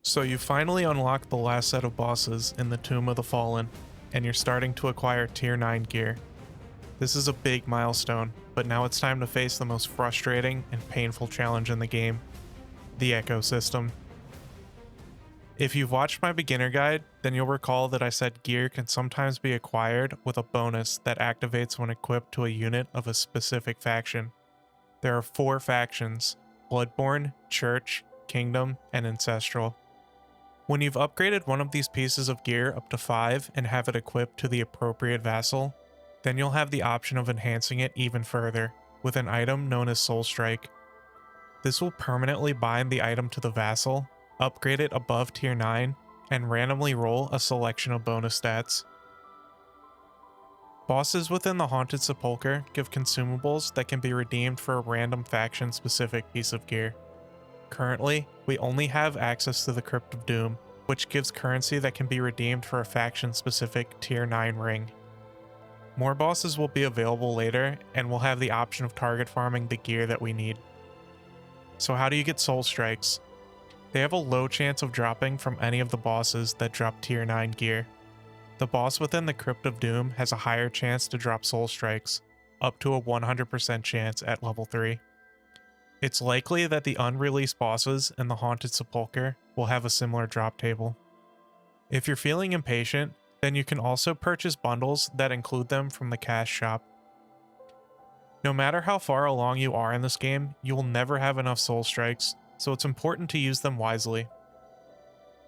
So you finally unlocked the last set of bosses in the Tomb of the Fallen, and you're starting to acquire tier 9 gear. This is a big milestone, but now it's time to face the most frustrating and painful challenge in the game, the ecosystem. If you've watched my beginner guide, then you'll recall that I said gear can sometimes be acquired with a bonus that activates when equipped to a unit of a specific faction. There are 4 factions: Bloodborne, Church, Kingdom, and Ancestral. When you've upgraded one of these pieces of gear up to 5 and have it equipped to the appropriate vassal, then you'll have the option of enhancing it even further with an item known as Soul Strike. This will permanently bind the item to the vassal, upgrade it above tier 9, and randomly roll a selection of bonus stats. Bosses within the Haunted Sepulchre give consumables that can be redeemed for a random faction specific piece of gear. Currently, we only have access to the Crypt of Doom, which gives currency that can be redeemed for a faction-specific tier 9 ring. More bosses will be available later, and we'll have the option of target farming the gear that we need. So how do you get Soul Strikes? They have a low chance of dropping from any of the bosses that drop tier 9 gear. The boss within the Crypt of Doom has a higher chance to drop Soul Strikes, up to a 100% chance at level 3. It's likely that the unreleased bosses in the Haunted Sepulchre will have a similar drop table. If you're feeling impatient, then you can also purchase bundles that include them from the cash shop. No matter how far along you are in this game, you will never have enough Soul Strikes, so it's important to use them wisely.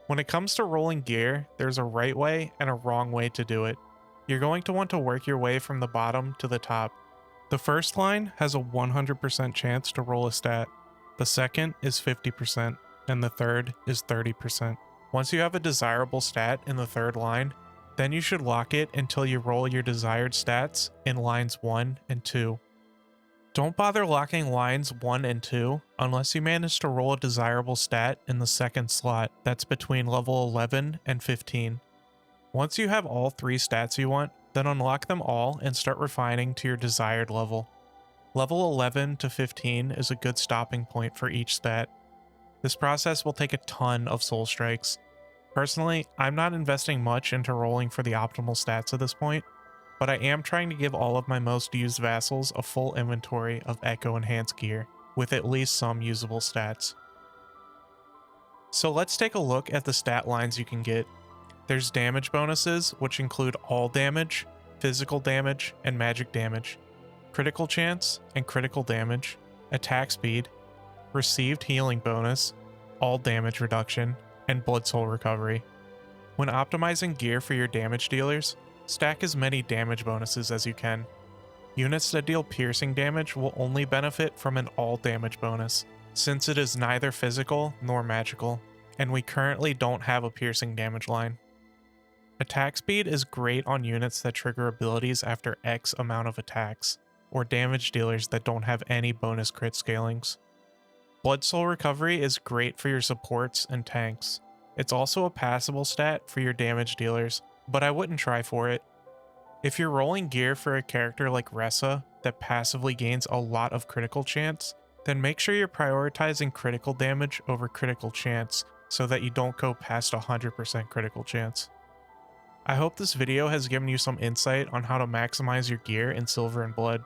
When it comes to rolling gear, there's a right way and a wrong way to do it. You're going to want to work your way from the bottom to the top. The first line has a 100% chance to roll a stat, the second is 50%, and the third is 30%. Once you have a desirable stat in the third line, then you should lock it until you roll your desired stats in lines 1 and 2. Don't bother locking lines 1 and 2 unless you manage to roll a desirable stat in the second slot that's between level 11 and 15. Once you have all 3 stats you want, then unlock them all and start refining to your desired level. Level 11 to 15 is a good stopping point for each stat. This process will take a ton of Soul Strikes. Personally, I'm not investing much into rolling for the optimal stats at this point, but I am trying to give all of my most used vassals a full inventory of Echo Enhanced gear, with at least some usable stats. So let's take a look at the stat lines you can get. There's damage bonuses, which include all damage, physical damage, and magic damage, critical chance and critical damage, attack speed, received healing bonus, all damage reduction, and blood soul recovery. When optimizing gear for your damage dealers, stack as many damage bonuses as you can. Units that deal piercing damage will only benefit from an all damage bonus, since it is neither physical nor magical, and we currently don't have a piercing damage line. Attack speed is great on units that trigger abilities after X amount of attacks, or damage dealers that don't have any bonus crit scalings. Blood soul recovery is great for your supports and tanks. It's also a passable stat for your damage dealers, but I wouldn't try for it. If you're rolling gear for a character like Ressa that passively gains a lot of critical chance, then make sure you're prioritizing critical damage over critical chance so that you don't go past 100% critical chance. I hope this video has given you some insight on how to maximize your gear in Silver and Blood.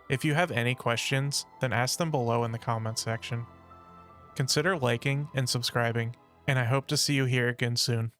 If you have any questions, then ask them below in the comments section. Consider liking and subscribing, and I hope to see you here again soon.